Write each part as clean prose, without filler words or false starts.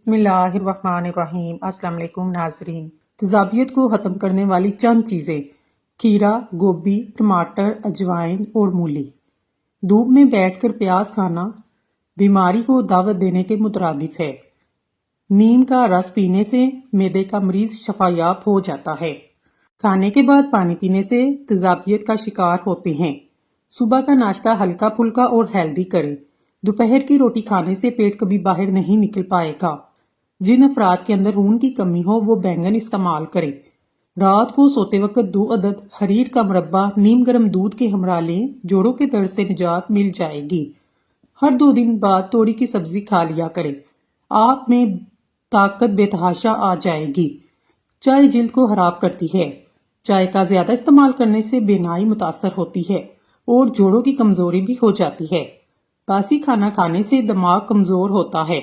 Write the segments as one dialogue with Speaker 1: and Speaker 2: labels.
Speaker 1: بسم اللہ الرحمن الرحیم۔ السلام علیکم ناظرین۔ تیزابیت کو ختم کرنے والی چند چیزیں: کھیرا، گوبھی، ٹماٹر، اجوائن اور مولی۔ دھوپ میں بیٹھ کر پیاز کھانا بیماری کو دعوت دینے کے مترادف ہے۔ نیم کا رس پینے سے معدے کا مریض شفا یاب ہو جاتا ہے۔ کھانے کے بعد پانی پینے سے تیزابیت کا شکار ہوتے ہیں۔ صبح کا ناشتہ ہلکا پھلکا اور ہیلدی کریں۔ دوپہر کی روٹی کھانے سے پیٹ کبھی باہر نہیں نکل پائے گا۔ جن افراد کے اندر خون کی کمی ہو وہ بینگن استعمال کریں۔ رات کو سوتے وقت 2 عدد ہریر کا مربع نیم گرم دودھ کے ہمراہ لیں، جوڑوں کے درد سے نجات مل جائے گی۔ ہر 2 دن بعد توری کی سبزی کھا لیا کریں، آپ میں طاقت بے تحاشا آ جائے گی۔ چائے جلد کو خراب کرتی ہے۔ چائے کا زیادہ استعمال کرنے سے بینائی متاثر ہوتی ہے اور جوڑوں کی کمزوری بھی ہو جاتی ہے۔ باسی کھانا کھانے سے دماغ کمزور ہوتا ہے۔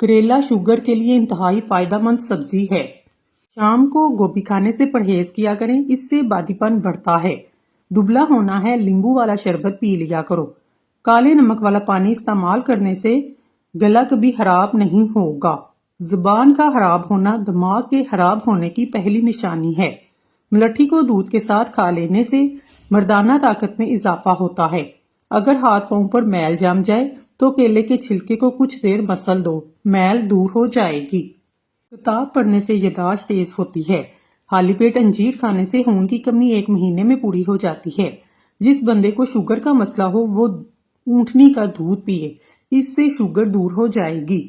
Speaker 1: کریلا شوگر کے لیے انتہائی فائدہ مند سبزی ہے۔ شام کو گوبھی کھانے سے پرہیز کیا کریں، اس سے بادی پن بڑھتا ہے۔ دبلا ہونا ہے، لیمبو والا شربت پی لیا کرو۔ کالے نمک والا پانی استعمال کرنے سے گلا کبھی خراب نہیں ہوگا۔ زبان کا خراب ہونا دماغ کے خراب ہونے کی پہلی نشانی ہے۔ ملٹھی کو دودھ کے ساتھ کھا لینے سے مردانہ طاقت میں اضافہ ہوتا ہے۔ اگر ہاتھ پاؤں پر میل جم جائے تو کیلے کے چھلکے کو کچھ دیر مسل دو، میل دور ہو جائے گی۔ کتاب پڑھنے سے یادداشت تیز ہوتی ہے۔ خالی پیٹ انجیر کھانے سے خون کی کمی 1 مہینے میں پوری ہو جاتی ہے۔ جس بندے کو شوگر کا مسئلہ ہو وہ اونٹنی کا دودھ پیے، اس سے شوگر دور ہو جائے گی۔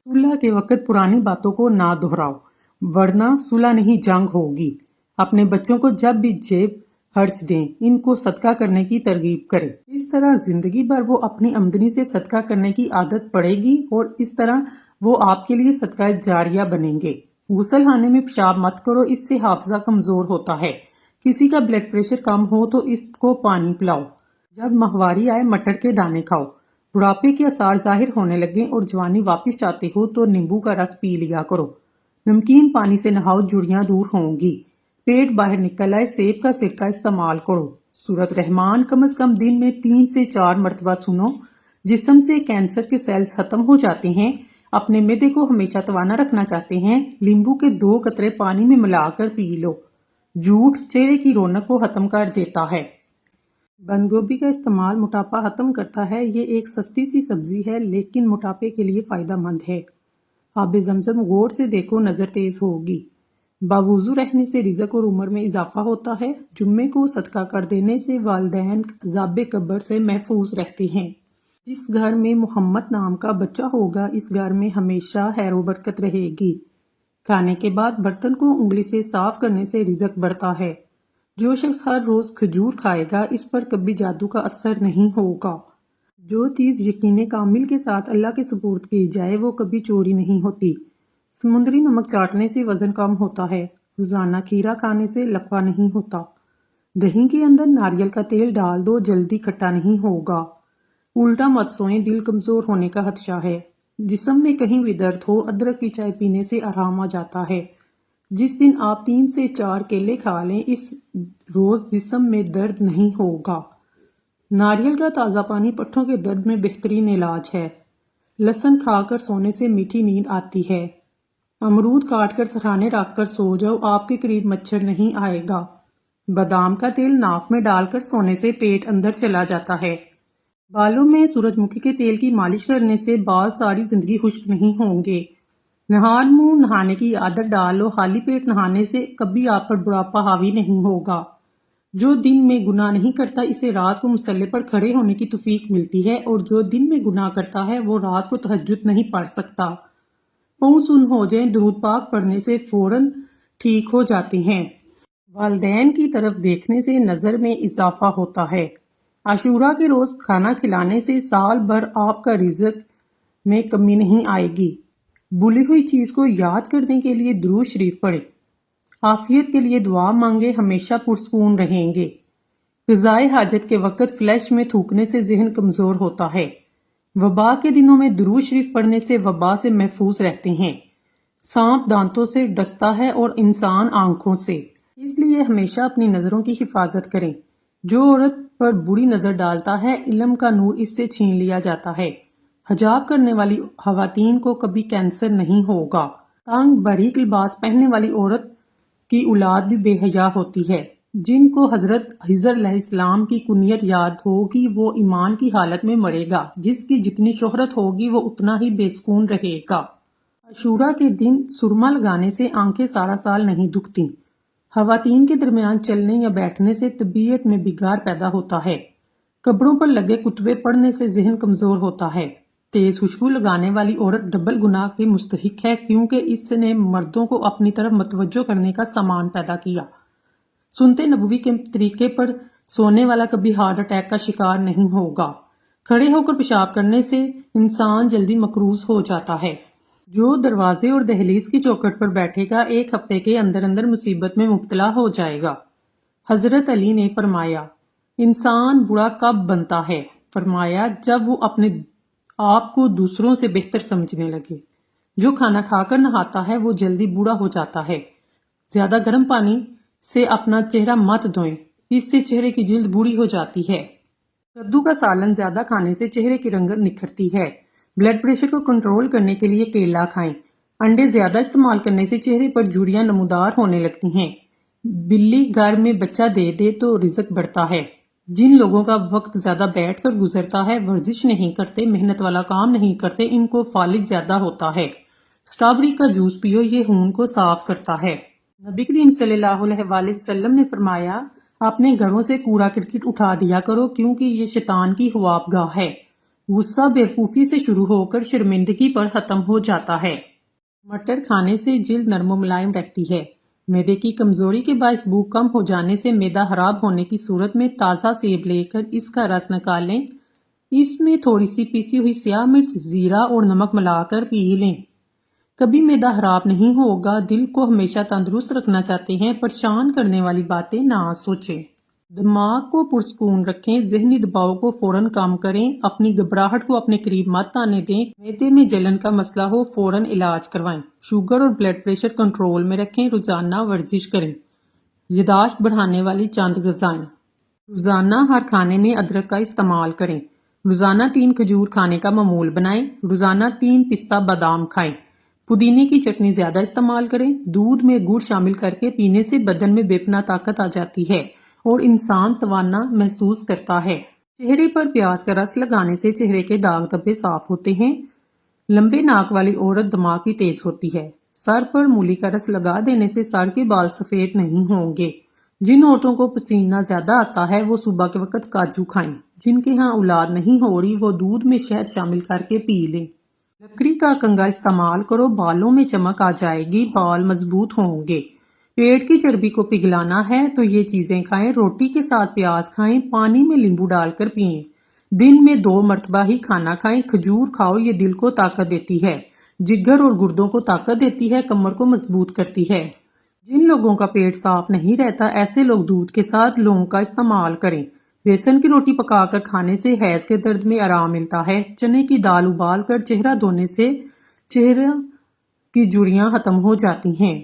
Speaker 1: صلح کے وقت پرانی باتوں کو نہ دہراؤ، ورنہ صلح نہیں جنگ ہوگی۔ اپنے بچوں کو جب بھی جیب خرچ دیں، ان کو صدقہ کرنے کی ترغیب کریں۔ اس طرح زندگی بھر وہ اپنی آمدنی سے صدقہ کرنے کی عادت پڑے گی اور اس طرح وہ آپ کے لیے صدقہ جاریہ بنیں گے۔ غسل خانے میں پیشاب مت کرو، اس سے حافظہ کمزور ہوتا ہے۔ کسی کا بلڈ پریشر کم ہو تو اس کو پانی پلاؤ۔ جب ماہواری آئے مٹر کے دانے کھاؤ۔ بڑھاپے کے آثار ظاہر ہونے لگیں اور جوانی واپس چاہتے ہو تو نیمبو کا رس پی لیا کرو۔ نمکین پانی سے نہاؤ، جڑیاں دور ہوں گی۔ پیٹ باہر نکل آئے، سیب کا سرکہ استعمال کرو۔ سورۃ رحمان کم از کم دن میں 3 سے 4 مرتبہ سنو۔ جسم سے کینسر کے سیلز ختم ہو جاتے ہیں۔ اپنے معدے کو ہمیشہ توانا رکھنا چاہتے ہیں، لیمبو کے 2 قطرے پانی میں ملا کر پی لو۔ جھوٹ چہرے کی رونق کو ختم کر دیتا ہے۔ بند گوبھی کا استعمال موٹاپا ختم کرتا ہے۔ یہ ایک سستی سی سبزی ہے لیکن موٹاپے کے لیے فائدہ مند ہے۔ آب زمزم غور سے دیکھو، نظر تیز ہوگی۔ باوضو رہنے سے رزق اور عمر میں اضافہ ہوتا ہے۔ جمعے کو صدقہ کر دینے سے والدین عذاب قبر سے محفوظ رہتے ہیں۔ جس گھر میں محمد نام کا بچہ ہوگا، اس گھر میں ہمیشہ خیر و برکت رہے گی۔ کھانے کے بعد برتن کو انگلی سے صاف کرنے سے رزق بڑھتا ہے۔ جو شخص ہر روز کھجور کھائے گا، اس پر کبھی جادو کا اثر نہیں ہوگا۔ جو چیز یقین کامل کے ساتھ اللہ کے سپرد کی جائے وہ کبھی چوری نہیں ہوتی۔ سمندری نمک چاٹنے سے وزن کم ہوتا ہے۔ روزانہ کھیرا کھانے سے لکوہ نہیں ہوتا۔ دہی کے اندر ناریل کا تیل ڈال دو، جلدی کھٹا نہیں ہوگا۔ الٹا مت سوئیں، دل کمزور ہونے کا خدشہ ہے۔ جسم میں کہیں بھی درد ہو، ادرک کی چائے پینے سے آرام آ جاتا ہے۔ جس دن آپ 3 سے 4 کیلے کھا لیں، اس روز جسم میں درد نہیں ہوگا۔ ناریل کا تازہ پانی پٹھوں کے درد میں بہترین علاج ہے۔ لہسن کھا کر سونے سے میٹھی نیند آتی ہے۔ امرود کاٹ کر سرہانے رکھ کر سو جاؤ، آپ کے قریب مچھر نہیں آئے گا۔ بادام کا تیل ناک میں ڈال کر سونے سے پیٹ اندر چلا جاتا ہے۔ بالوں میں سورج مکھی کے تیل کی مالش کرنے سے بال ساری زندگی خشک نہیں ہوں گے۔ نہال منہ نہانے کی عادت ڈالو، خالی پیٹ نہانے سے کبھی آپ پر بڑھاپا حاوی نہیں ہوگا۔ جو دن میں گناہ نہیں کرتا، اسے رات کو مصلے پر کھڑے ہونے کی توفیق ملتی ہے، اور جو دن میں گناہ کرتا ہے وہ رات کو تہجد نہیں پڑھ سکتا۔ پاؤں سن ہو جائیں، درود پاک پڑھنے سے فوراً ٹھیک ہو جاتے ہیں۔ والدین کی طرف دیکھنے سے نظر میں اضافہ ہوتا ہے۔ عاشورہ کے روز کھانا کھلانے سے سال بھر آپ کا رزق میں کمی نہیں آئے گی۔ بھولی ہوئی چیز کو یاد کرنے کے لیے درود شریف پڑھیں۔ عافیت کے لیے دعا مانگے، ہمیشہ پرسکون رہیں گے۔ قضائے حاجت کے وقت فلیش میں تھوکنے سے ذہن کمزور ہوتا ہے۔ وبا کے دنوں میں درود شریف پڑھنے سے وبا سے محفوظ رہتے ہیں۔ سانپ دانتوں سے ڈستا ہے اور انسان آنکھوں سے، اس لیے ہمیشہ اپنی نظروں کی حفاظت کریں۔ جو عورت پر بری نظر ڈالتا ہے، علم کا نور اس سے چھین لیا جاتا ہے۔ حجاب کرنے والی خواتین کو کبھی کینسر نہیں ہوگا۔ تنگ باریک لباس پہننے والی عورت کی اولاد بھی بے حیا ہوتی ہے۔ جن کو حضرت خضر علیہ السلام کی کنیت یاد ہوگی وہ ایمان کی حالت میں مرے گا، جس کی جتنی شہرت ہوگی وہ اتنا ہی بے سکون رہے گا۔ عاشورہ کے دن سرما لگانے سے آنکھیں سارا سال نہیں دکھتی۔ خواتین کے درمیان چلنے یا بیٹھنے سے طبیعت میں بگاڑ پیدا ہوتا ہے۔ قبروں پر لگے کتبے پڑھنے سے ذہن کمزور ہوتا ہے۔ تیز خوشبو لگانے والی عورت ڈبل گناہ کی مستحق ہے، کیونکہ اس نے مردوں کو اپنی طرف متوجہ کرنے کا سامان پیدا کیا۔ سنتے نبوی کے طریقے پر سونے والا کبھی ہارٹ اٹیک کا شکار نہیں ہوگا۔ کھڑے ہو کر پیشاب کرنے سے انسان جلدی مقروض ہو جاتا ہے۔ جو دروازے اور دہلیز کی چوکھٹ پر بیٹھے گا ایک ہفتے کے اندر اندر مصیبت میں مبتلا ہو جائے گا۔ حضرت علی نے فرمایا، انسان برا کب بنتا ہے؟ فرمایا، جب وہ اپنے آپ کو دوسروں سے بہتر سمجھنے لگے۔ جو کھانا کھا کر نہاتا ہے وہ جلدی بوڑھا ہو جاتا ہے۔ زیادہ گرم پانی سے اپنا چہرہ مت دھوئیں، اس سے چہرے کی جلد بوڑھی ہو جاتی ہے۔ کدو کا سالن زیادہ کھانے سے چہرے کی رنگت نکھرتی ہے۔ بلڈ پریشر کو کنٹرول کرنے کے لیے کیلا کھائیں۔ انڈے زیادہ استعمال کرنے سے چہرے پر جھریاں نمودار ہونے لگتی ہیں۔ بلی گھر میں بچہ دے دے تو رزق بڑھتا ہے۔ جن لوگوں کا وقت زیادہ بیٹھ کر گزرتا ہے، ورزش نہیں کرتے، محنت والا کام نہیں کرتے، ان کو فالج زیادہ ہوتا ہے۔ اسٹرابری کا جوس پیو، یہ خون کو صاف کرتا ہے۔ نبی کریم صلی اللہ علیہ وآلہ وسلم نے فرمایا، اپنے گھروں سے کوڑا کرکٹ اٹھا دیا کرو، کیونکہ یہ شیطان کی خوابگاہ ہے۔ غصہ بیوقوفی سے شروع ہو کر شرمندگی پر ختم ہو جاتا ہے۔ مٹر کھانے سے جلد نرم و ملائم رہتی ہے۔ معدے کی کمزوری کے باعث بھوک کم ہو جانے سے معدہ خراب ہونے کی صورت میں تازہ سیب لے کر اس کا رس نکال لیں۔ اس میں تھوڑی سی پیسی ہوئی سیاہ مرچ، زیرہ اور نمک ملا کر پی لیں۔ کبھی معدہ خراب نہیں ہوگا۔ دل کو ہمیشہ تندرست رکھنا چاہتے ہیں، پریشان کرنے والی باتیں نہ سوچیں۔ دماغ کو پرسکون رکھیں، ذہنی دباؤ کو فوراً کم کریں، اپنی گھبراہٹ کو اپنے قریب مت آنے دیں۔ معدے میں جلن کا مسئلہ ہو فوراً علاج کروائیں۔ شوگر اور بلڈ پریشر کنٹرول میں رکھیں، روزانہ ورزش کریں۔ یادداشت بڑھانے والی چند غذائیں۔ روزانہ ہر کھانے میں ادرک کا استعمال کریں۔ روزانہ 3 کھجور کھانے کا معمول بنائیں۔ روزانہ 3 پستہ بادام کھائیں۔ پودینے کی چٹنی زیادہ استعمال کریں۔ دودھ میں گڑ شامل کر کے پینے سے بدن میں بے پناہ طاقت آ جاتی ہے اور انسان توانا محسوس کرتا ہے۔ چہرے پر پیاز کا رس لگانے سے چہرے کے داغ دھبے صاف ہوتے ہیں۔ لمبے ناک والی عورت دماغی تیز ہوتی ہے۔ سر پر مولی کا رس لگا دینے سے سر کے بال سفید نہیں ہوں گے۔ جن عورتوں کو پسینہ زیادہ آتا ہے وہ صبح کے وقت کاجو کھائیں۔ جن کے ہاں اولاد نہیں ہو رہی وہ دودھ میں شہد شامل کر کے پی لیں۔ لکڑی کا کنگا استعمال کرو، بالوں میں چمک آ جائے گی، بال مضبوط ہوں گے۔ پیٹ کی چربی کو پگھلانا ہے تو یہ چیزیں کھائیں۔ روٹی کے ساتھ پیاز کھائیں، پانی میں لیمبو ڈال کر پئیں۔ دن میں 2 مرتبہ ہی کھانا کھائیں۔ کھجور کھاؤ، یہ دل کو طاقت دیتی ہے، جگر اور گردوں کو طاقت دیتی ہے، کمر کو مضبوط کرتی ہے۔ جن لوگوں کا پیٹ صاف نہیں رہتا ایسے لوگ دودھ کے ساتھ لونگ کا استعمال کریں۔ بیسن کی روٹی پکا کر کھانے سے حیض کے درد میں آرام ملتا ہے۔ چنے کی دال ابال کر چہرہ دھونے سے چہرہ کی جھریاں ختم ہو جاتی ہیں۔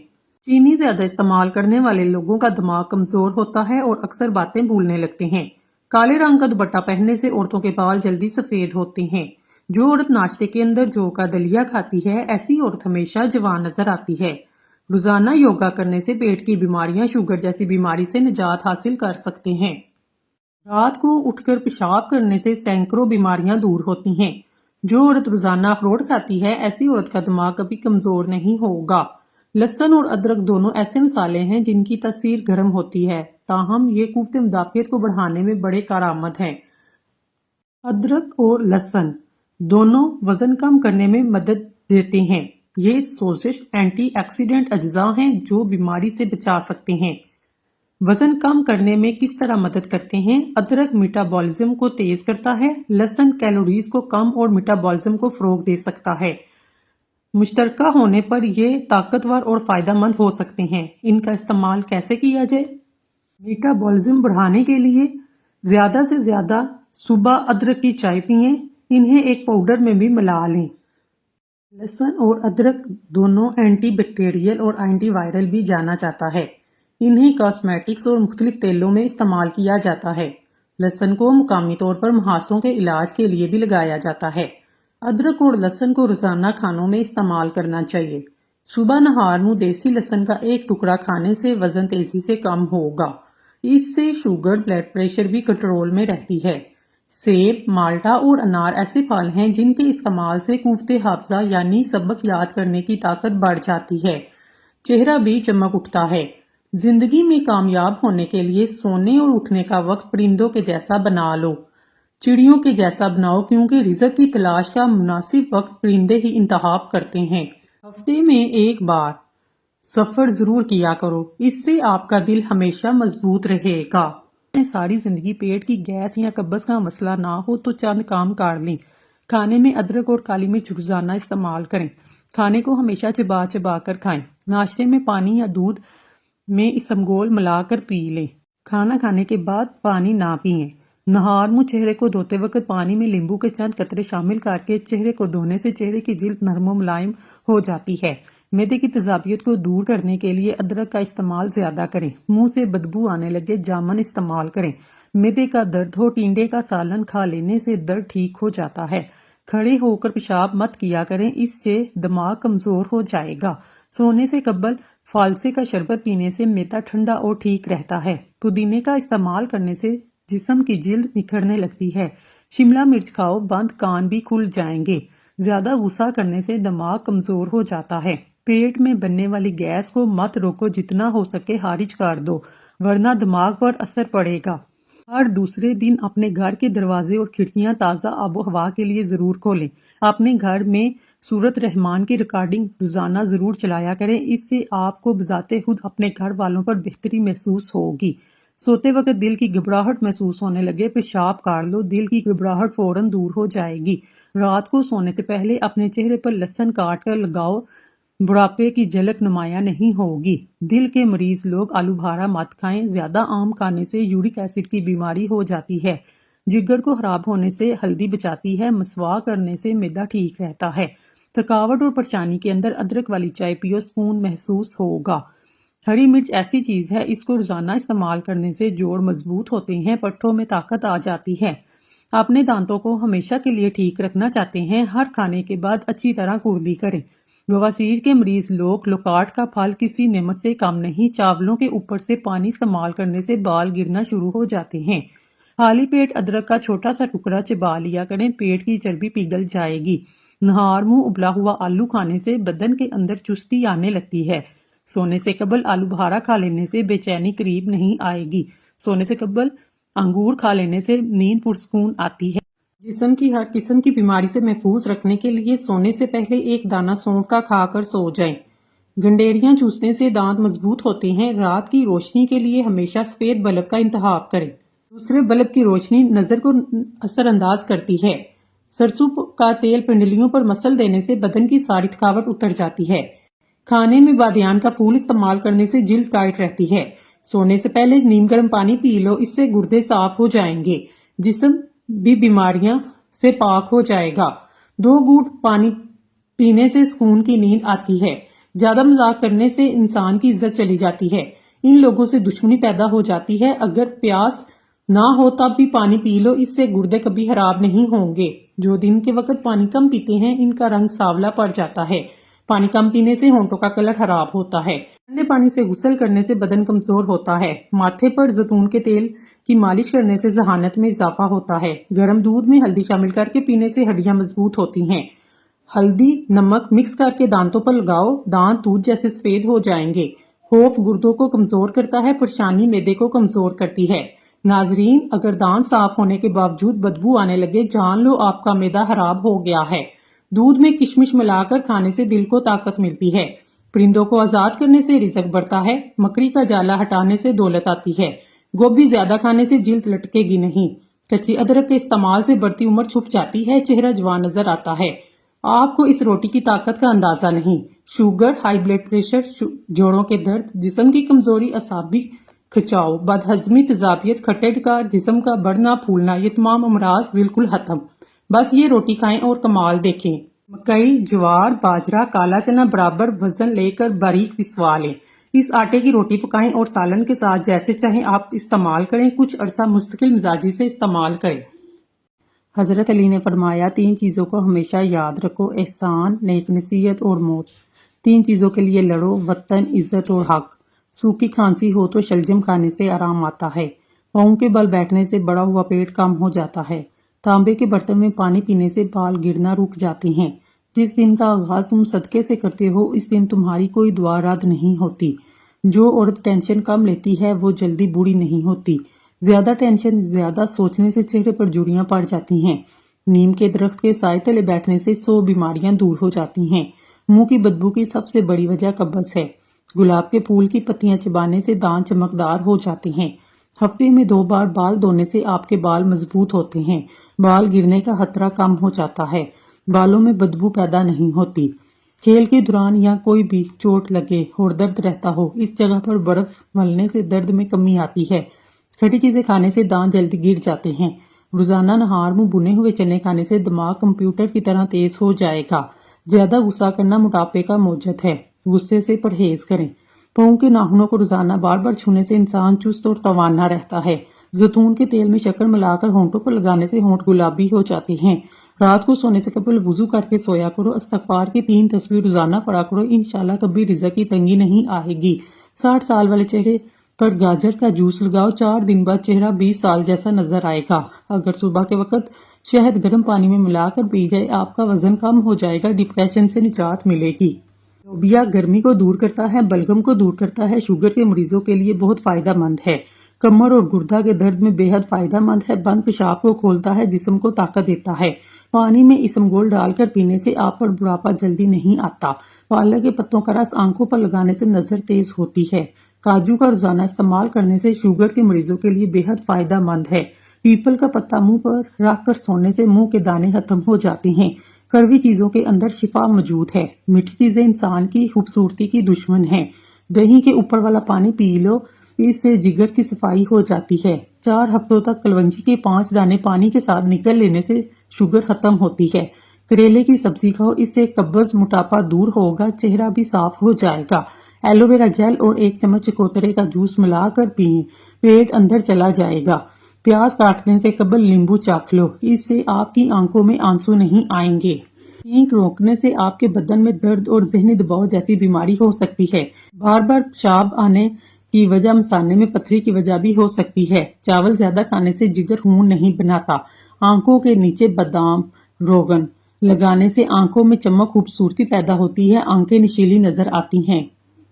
Speaker 1: چینی زیادہ استعمال کرنے والے لوگوں کا دماغ کمزور ہوتا ہے اور اکثر باتیں بھولنے لگتے ہیں۔ کالے رنگ کا دوپٹہ پہننے سے عورتوں کے بال جلدی سفید ہوتے ہیں۔ جو عورت ناشتے کے اندر جو کا دلیا کھاتی ہے ایسی عورت ہمیشہ جوان نظر آتی ہے۔ روزانہ یوگا کرنے سے پیٹ کی بیماریاں، شوگر جیسی بیماری سے نجات حاصل کر سکتے ہیں۔ رات کو اٹھ کر پیشاب کرنے سے سینکڑوں بیماریاں دور ہوتی ہیں۔ جو عورت روزانہ اخروٹ کھاتی ہے ایسی عورت کا دماغ کبھی کمزور نہیں ہوگا۔ لہسن اور ادرک دونوں ایسے مسالے ہیں جن کی تاثیر گرم ہوتی ہے، تاہم یہ قوت مدافعت کو بڑھانے میں بڑے کارآمد ہیں۔ ادرک اور لہسن دونوں وزن کم کرنے میں مدد دیتے ہیں۔ یہ سوزش اینٹی آکسیڈنٹ اجزاء ہیں جو بیماری سے بچا سکتے ہیں۔ وزن کم کرنے میں کس طرح مدد کرتے ہیں؟ ادرک میٹابولزم کو تیز کرتا ہے، لہسن کیلوریز کو کم اور میٹابولزم کو فروغ دے سکتا ہے۔ مشترکہ ہونے پر یہ طاقتور اور فائدہ مند ہو سکتے ہیں۔ ان کا استعمال کیسے کیا جائے؟ میٹابولزم بڑھانے کے لیے زیادہ سے زیادہ صبح ادرک کی چائے پئیں، انہیں ایک پاؤڈر میں بھی ملا لیں۔ لہسن اور ادرک دونوں اینٹی بیکٹیریل اور اینٹی وائرل بھی جانا جاتا ہے۔ انہیں کاسمیٹکس اور مختلف تیلوں میں استعمال کیا جاتا ہے۔ لہسن کو مقامی طور پر مہاسوں کے علاج کے لیے بھی لگایا جاتا ہے۔ ادرک اور لہسن کو روزانہ کھانوں میں استعمال کرنا چاہیے۔ صبح نہار میں دیسی لہسن کا ایک ٹکڑا کھانے سے وزن تیزی سے کم ہوگا۔ اس سے شوگر، بلڈ پریشر بھی کنٹرول میں رہتی ہے۔ سیب، مالٹا اور انار ایسے پھل ہیں جن کے استعمال سے قوت حافظہ یعنی سبق یاد کرنے کی طاقت بڑھ جاتی ہے۔ چہرہ بھی چمک اٹھتا ہے۔ زندگی میں کامیاب ہونے کے لیے سونے اور اٹھنے کا وقت پرندوں کے جیسا بنا لو، چڑیوں کے جیسا بناؤ، کیونکہ رزق کی تلاش کا مناسب وقت پرندے ہی انتخاب کرتے ہیں۔ ہفتے میں ایک بار سفر ضرور کیا کرو، اس سے آپ کا دل ہمیشہ مضبوط رہے گا۔ ساری زندگی پیٹ کی گیس یا قبض کا مسئلہ نہ ہو تو چند کام کر لیں۔ کھانے میں ادرک اور کالی مرچ روزانہ استعمال کریں۔ کھانے کو ہمیشہ چبا چبا کر کھائیں۔ ناشتے میں پانی یا دودھ میں اسمگول ملا کر پی لیں۔ کھانا کھانے کے بعد پانی نہ پئیں۔ نہار میں چہرے کو دھوتے وقت پانی میں لیمبو کے چند قطرے شامل کر کے چہرے کو دھونے سے چہرے کی جلد نرم و ملائم ہو جاتی ہے۔ معدے کی تیزابیت کو دور کرنے کے لیے ادرک کا استعمال زیادہ کریں۔ منہ سے بدبو آنے لگے جامن استعمال کریں۔ معدے کا درد ہو، ٹینڈے کا سالن کھا لینے سے درد ٹھیک ہو جاتا ہے۔ کھڑے ہو کر پیشاب مت کیا کریں، اس سے دماغ کمزور ہو جائے گا۔ سونے سے قبل فالسے کا شربت پینے سے معدہ ٹھنڈا اور ٹھیک رہتا ہے۔ پودینے کا استعمال کرنے سے جسم کی جلد نکھرنے لگتی ہے۔ شملہ مرچ کھاؤ، بند کان بھی کھل جائیں گے۔ زیادہ غصہ کرنے سے دماغ کمزور ہو جاتا ہے۔ پیٹ میں بننے والی گیس کو مت روکو، جتنا ہو سکے خارج کر دو، ورنہ دماغ پر اثر پڑے گا۔ ہر دوسرے دن اپنے گھر کے دروازے اور کھڑکیاں تازہ آب و ہوا کے لیے ضرور کھولیں۔ اپنے گھر میں سورت رحمان کی ریکارڈنگ روزانہ ضرور چلایا کریں، اس سے آپ کو بذات خود اپنے گھر والوں پر بہتری محسوس ہوگی۔ سوتے وقت دل کی گھبراہٹ محسوس ہونے لگے، پیشاب کر لو، دل کی گھبراہٹ فوراً دور ہو جائے گی۔ رات کو سونے سے پہلے اپنے چہرے پر لہسن کاٹ کر لگاؤ، بڑھاپے کی جھلک نمایاں نہیں ہوگی۔ دل کے مریض لوگ آلو بھارا مت کھائیں، زیادہ آم کھانے سے یورک ایسڈ کی بیماری ہو جاتی ہے۔ جگر کو خراب ہونے سے ہلدی بچاتی ہے، مسواک کرنے سے معدہ ٹھیک رہتا ہے۔ تھکاوٹ اور پریشانی کے اندر ادرک والی چائے پیو، سکون محسوس ہوگا۔ ہری مرچ ایسی چیز ہے، اس کو روزانہ استعمال کرنے سے جوڑ مضبوط ہوتے ہیں، پٹھوں میں طاقت آ جاتی ہے۔ اپنے دانتوں کو ہمیشہ کے لیے ٹھیک رکھنا چاہتے ہیں، ہر کھانے کے بعد اچھی طرح کردی کریں۔ بواسیر کے مریض لوگ لوکاٹ کا پھل کسی نعمت سے کم نہیں، چاولوں کے اوپر سے پانی استعمال کرنے سے بال گرنا شروع ہو جاتے ہیں۔ خالی پیٹ ادرک کا چھوٹا سا ٹکڑا چبا لیا کریں، پیٹ کی چربی پگھل جائے گی۔ نہار میں ابلا ہوا آلو کھانے سے بدن کے اندر چستی آنے لگتی ہے۔ سونے سے قبل آلو بھارا کھا لینے سے بے چینی قریب نہیں آئے گی۔ سونے سے قبل انگور کھا لینے سے نیند پرسکون آتی ہے۔ جسم کی ہر قسم کی بیماری سے محفوظ رکھنے کے لیے سونے سے پہلے ایک دانہ سونف کا کھا کر سو جائیں۔ گنڈیریاں چوسنے سے دانت مضبوط ہوتے ہیں۔ رات کی روشنی کے لیے ہمیشہ سفید بلب کا انتخاب کریں۔ دوسرے بلب کی روشنی نظر کو اثر انداز کرتی ہے۔ سرسوں کا تیل پنڈلیوں پر مسل دینے سے بدن کی ساری تھکاوٹ اتر جاتی ہے۔ کھانے میں بادیان کا پھول استعمال کرنے سے جلد ٹائٹ رہتی ہے۔ سونے سے پہلے نیم گرم پانی پی لو، اس سے گردے صاف ہو جائیں گے، جسم بھی بیماریاں سے پاک ہو جائے گا۔ 2 گھونٹ پانی پینے سے سکون کی نیند آتی ہے۔ زیادہ مذاق کرنے سے انسان کی عزت چلی جاتی ہے، ان لوگوں سے دشمنی پیدا ہو جاتی ہے۔ اگر پیاس نہ ہو تب بھی پانی پی لو، اس سے گردے کبھی خراب نہیں ہوں گے۔ جو دن کے وقت پانی کم پیتے ہیں ان کا رنگ سانولا پڑ جاتا ہے۔ پانی کم پینے سے ہونٹوں کا کلر خراب ہوتا ہے۔ ٹھنڈے پانی سے غسل کرنے سے بدن کمزور ہوتا ہے۔ ماتھے پر زیتون کے تیل کی مالش کرنے سے ذہانت میں اضافہ ہوتا ہے۔ گرم دودھ میں ہلدی شامل کر کے پینے سے ہڈیاں مضبوط ہوتی ہیں۔ ہلدی نمک مکس کر کے دانتوں پر لگاؤ، دانت دودھ جیسے سفید ہو جائیں گے۔ خوف گردوں کو کمزور کرتا ہے، پریشانی معدے کو کمزور کرتی ہے۔ ناظرین، اگر دانت صاف ہونے کے باوجود بدبو آنے لگے، جان لو آپ کا معدہ خراب ہو گیا ہے۔ دودھ میں کشمش ملا کر کھانے سے دل کو طاقت ملتی ہے۔ پرندوں کو آزاد کرنے سے رزق بڑھتا ہے۔ مکڑی کا جالا ہٹانے سے دولت آتی ہے۔ گوبھی زیادہ کھانے سے جلد لٹکے گی نہیں۔ کچی ادرک کے استعمال سے بڑھتی عمر چھپ جاتی ہے، چہرہ جوان نظر آتا ہے۔ آپ کو اس روٹی کی طاقت کا اندازہ نہیں۔ شوگر، ہائی بلڈ پریشر، جوڑوں کے درد، جسم کی کمزوری، اعصابی کھچاؤ، بد ہضمی، تیزابیت، کھٹے ڈکار، جسم کا بڑھنا پھولنا، یہ تمام امراض بالکل ختم۔ بس یہ روٹی کھائیں اور کمال دیکھیں۔ مکئی، جوار، باجرہ، کالا چنا برابر وزن لے کر باریک پسوا لیں۔ اس آٹے کی روٹی پکائیں اور سالن کے ساتھ جیسے چاہیں آپ استعمال کریں۔ کچھ عرصہ مستقل مزاجی سے استعمال کریں۔ حضرت علی نے فرمایا 3 چیزوں کو ہمیشہ یاد رکھو: احسان، نیک نصیحت اور موت۔ 3 چیزوں کے لیے لڑو: وطن، عزت اور حق۔ سوکھی کھانسی ہو تو شلجم کھانے سے آرام آتا ہے۔ پاؤں کے بل بیٹھنے سے بڑا ہوا پیٹ کم ہو جاتا ہے۔ تانبے کے برتن میں پانی پینے سے بال گرنا رک جاتے ہیں۔ جس دن کا آغاز تم صدقے سے کرتے ہو اس دن تمہاری کوئی دعا رد نہیں ہوتی۔ جو عورت ٹینشن کم لیتی ہے وہ جلدی بوڑھی نہیں ہوتی۔ زیادہ ٹینشن، زیادہ سوچنے سے چہرے پر جھریاں پڑ جاتی ہیں۔ نیم کے درخت کے سائے تلے بیٹھنے سے 100 بیماریاں دور ہو جاتی ہیں۔ منہ کی بدبو کی سب سے بڑی وجہ قبض ہے۔ گلاب کے پھول کی پتیاں چبانے سے دانت چمکدار ہو جاتے ہیں۔ ہفتے میں 2 بار بال دھونے سے آپ کے بال مضبوط ہوتے ہیں۔ بال گرنے کا خطرہ کم ہو جاتا ہے۔ بالوں میں بدبو پیدا نہیں ہوتی۔ کھیل کے دوران یا کوئی بھی چوٹ لگے اور درد رہتا ہو، اس جگہ پر برف ملنے سے درد میں کمی آتی ہے۔ کھٹی چیزیں کھانے سے دانت جلدی گر جاتے ہیں۔ روزانہ نہار منہ بنے ہوئے چنے کھانے سے دماغ کمپیوٹر کی طرح تیز ہو جائے گا۔ زیادہ غصہ کرنا موٹاپے کا موجد ہے۔ غصے سے پرہیز کریں۔ پاؤں کے ناخنوں کو روزانہ بار بار چھونے سے انسان چست اور توانا رہتا ہے۔ زیتون کے تیل میں شکر ملا کر ہونٹوں پر لگانے سے ہونٹ گلابی ہو جاتے ہیں۔ رات کو سونے سے قبل وضو کر کے سویا کرو۔ استغفار کی 3 تسبیح روزانہ پڑھا کرو۔ انشاءاللہ کبھی رزق کی تنگی نہیں آئے گی۔ 60 سال والے چہرے پر گاجر کا جوس لگاؤ، 4 دن بعد چہرہ 20 سال جیسا نظر آئے گا۔ اگر صبح کے وقت شہد گرم پانی میں ملا کر پی جائے، آپ کا وزن کم ہو جائے گا، ڈپریشن سے نجات ملے گی۔ لوبیا گرمی کو دور کرتا ہے، بلغم کو دور کرتا ہے، شوگر کے مریضوں کے لیے بہت فائدہ مند ہے۔ کمر اور گردہ کے درد میں بے حد فائدہ مند ہے۔ بند پیشاب کو کھولتا ہے، جسم کو طاقت دیتا ہے۔ پانی میں اسمگول ڈال کر پینے سے آپ پر بڑھاپا جلدی نہیں آتا۔ پالک کے پتوں کا رس آنکھوں پر لگانے سے نظر تیز ہوتی ہے۔ کاجو کا روزانہ استعمال کرنے سے شوگر کے مریضوں کے لیے بے حد فائدہ مند ہے۔ پیپل کا پتا منہ پر رکھ کر سونے سے منہ کے دانے ختم ہو جاتے ہیں۔ کڑوی چیزوں کے اندر شفا موجود ہے۔ میٹھی چیزیں انسان کی خوبصورتی کی دشمن ہیں۔ دہی کے اوپر والا پانی پی لو، اس سے جگر کی صفائی ہو جاتی ہے۔ 4 ہفتوں تک کلونجی کے 5 دانے پانی کے ساتھ نکل لینے سے شوگر ختم ہوتی ہے۔ کریلے کی سبزی کھاؤ، اس سے قبض، موٹاپا دور ہوگا، چہرہ بھی صاف ہو جائے گا۔ ایلو ویرا جیل اور 1 چمچ چکوترے کا جوس ملا کر پئیں، پیٹ اندر چلا جائے گا۔ پیاز کاٹنے سے قبل لیمبو چاکھ لو، اس سے آپ کی آنکھوں میں آنسو نہیں آئیں گے۔ چھینک روکنے سے آپ کے بدن میں درد اور ذہنی دباؤ جیسی بیماری ہو سکتی ہے۔ بار بار پیشاب آنے کی وجہ مثانے میں پتھری کی وجہ بھی ہو سکتی ہے۔ چاول زیادہ کھانے سے جگر خون نہیں بناتا۔ آنکھوں کے نیچے بادام روغن لگانے سے آنکھوں میں چمک، خوبصورتی پیدا ہوتی ہے، آنکھیں نشیلی نظر آتی ہیں۔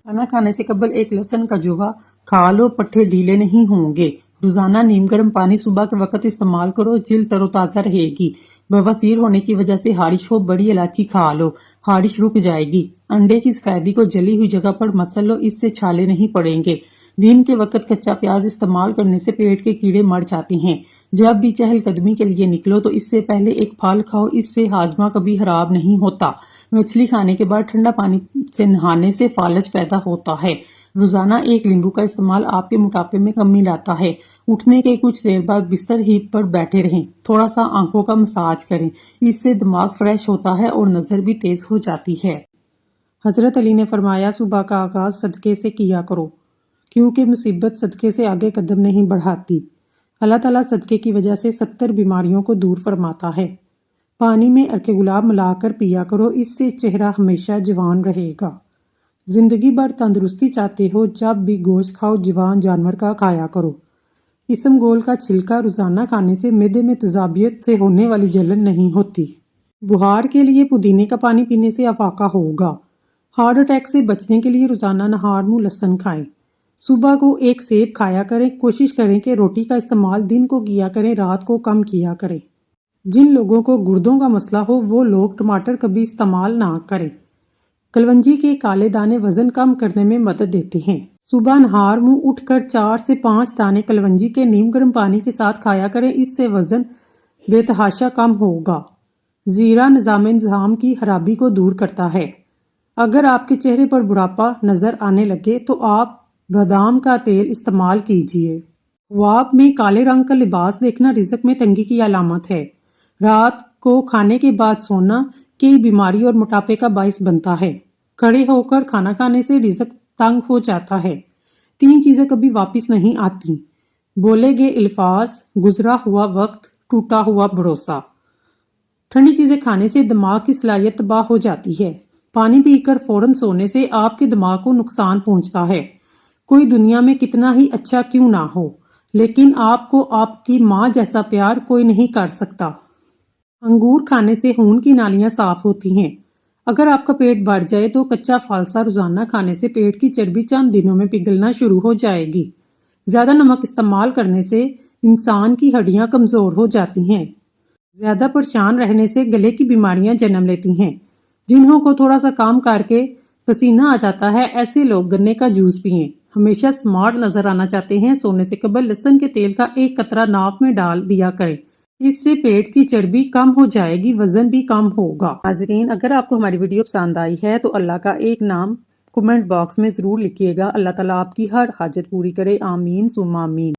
Speaker 1: کھانا کھانے سے قبل 1 لہسن کا جوا کھا لو، پٹھے ڈھیلے نہیں ہوں گے۔ روزانہ نیم گرم پانی صبح کے وقت استعمال کرو، جلد تر و تازہ رہے گی۔ بواسیر ہونے کی وجہ سے خارش ہو، بڑی الائچی کھا لو، خارش رک جائے گی۔ انڈے کی سفیدی کو جلی ہوئی جگہ پر مسل لو، اس سے چھالے نہیں پڑیں گے۔ دن کے وقت کچا پیاز استعمال کرنے سے پیٹ کے کیڑے مر جاتے ہیں۔ جب بھی چہل قدمی کے لیے نکلو تو اس سے پہلے 1 پھل کھاؤ، اس سے ہاضمہ کبھی خراب نہیں ہوتا۔ مچھلی کھانے کے بعد ٹھنڈا پانی سے نہانے سے فالج پیدا ہوتا ہے۔ روزانہ 1 لیمبو کا استعمال آپ کے موٹاپے میں کمی لاتا ہے۔ اٹھنے کے کچھ دیر بعد بستر ہی پر بیٹھے رہیں، تھوڑا سا آنکھوں کا مساج کریں، اس سے دماغ فریش ہوتا ہے اور نظر بھی تیز ہو جاتی ہے۔ حضرت علی نے فرمایا صبح کا آغاز صدقے سے کیا کرو، کیونکہ مصیبت صدقے سے آگے قدم نہیں بڑھاتی۔ اللہ تعالیٰ صدقے کی وجہ سے 70 بیماریوں کو دور فرماتا ہے۔ پانی میں عرق گلاب ملا کر پیا کرو، اس سے چہرہ ہمیشہ جوان رہے گا۔ زندگی بھر تندرستی چاہتے ہو، جب بھی گوشت کھاؤ جوان جانور کا کھایا کرو۔ اسمگول کا چھلکا روزانہ کھانے سے معدے میں تیزابیت سے ہونے والی جلن نہیں ہوتی۔ بخار کے لیے پودینے کا پانی پینے سے افاقہ ہوگا۔ ہارٹ اٹیک سے بچنے کے لیے روزانہ نہار منہ لہسن کھائیں۔ صبح کو 1 سیب کھایا کریں، کوشش کریں کہ روٹی کا استعمال دن کو کیا کریں، رات کو کم کیا کریں۔ جن لوگوں کو گردوں کا مسئلہ ہو وہ لوگ ٹماٹر کبھی استعمال نہ کریں۔ کلونجی کے کالے دانے وزن کم کرنے میں مدد دیتے ہیں۔ صبح نہار منہ اٹھ کر 4 سے 5 دانے کلونجی کے نیم گرم پانی کے ساتھ کھایا کریں، اس سے وزن بے تحاشا کم ہوگا۔ زیرہ نظام انتظام کی خرابی کو دور کرتا ہے۔ اگر آپ کے چہرے پر بڑھاپا نظر آنے لگے تو آپ بادام کا تیل استعمال کیجیے۔ خواب میں کالے رنگ کا لباس دیکھنا رزق میں تنگی کی علامت ہے۔ رات کو کھانے کے بعد سونا کئی بیماری اور موٹاپے کا باعث بنتا ہے۔ کھڑے ہو کر کھانا کھانے سے رزق تنگ ہو جاتا ہے۔ 3 چیزیں کبھی واپس نہیں آتی: بولے گئے الفاظ، گزرا ہوا وقت، ٹوٹا ہوا بھروسہ۔ ٹھنڈی چیزیں کھانے سے دماغ کی صلاحیت تباہ ہو جاتی ہے۔ پانی پی کر فوراً سونے سے آپ کے دماغ کو نقصان پہنچتا ہے۔ کوئی دنیا میں کتنا ہی اچھا کیوں نہ ہو، لیکن آپ کو آپ کی ماں جیسا پیار کوئی نہیں کر سکتا۔ انگور کھانے سے خون کی نالیاں صاف ہوتی ہیں۔ اگر آپ کا پیٹ بھر جائے تو کچا فالسا روزانہ کھانے سے پیٹ کی چربی چند دنوں میں پگھلنا شروع ہو جائے گی۔ زیادہ نمک استعمال کرنے سے انسان کی ہڈیاں کمزور ہو جاتی ہیں۔ زیادہ پریشان رہنے سے گلے کی بیماریاں جنم لیتی ہیں۔ جنہوں کو تھوڑا سا کام کر کے پسینہ آ جاتا ہے، ایسے لوگ گنے کا جوس پئیں۔ ہمیشہ سمارٹ نظر آنا چاہتے ہیں، سونے سے قبل لہسن کے تیل کا ایک قطرہ ناک میں ڈال دیا کریں۔ اس سے پیٹ کی چربی کم ہو جائے گی، وزن بھی کم ہوگا۔ ناظرین، اگر آپ کو ہماری ویڈیو پسند آئی ہے تو اللہ کا ایک نام کمنٹ باکس میں ضرور لکھیے گا۔ اللہ تعالیٰ آپ کی ہر حاجت پوری کرے، آمین ثم آمین۔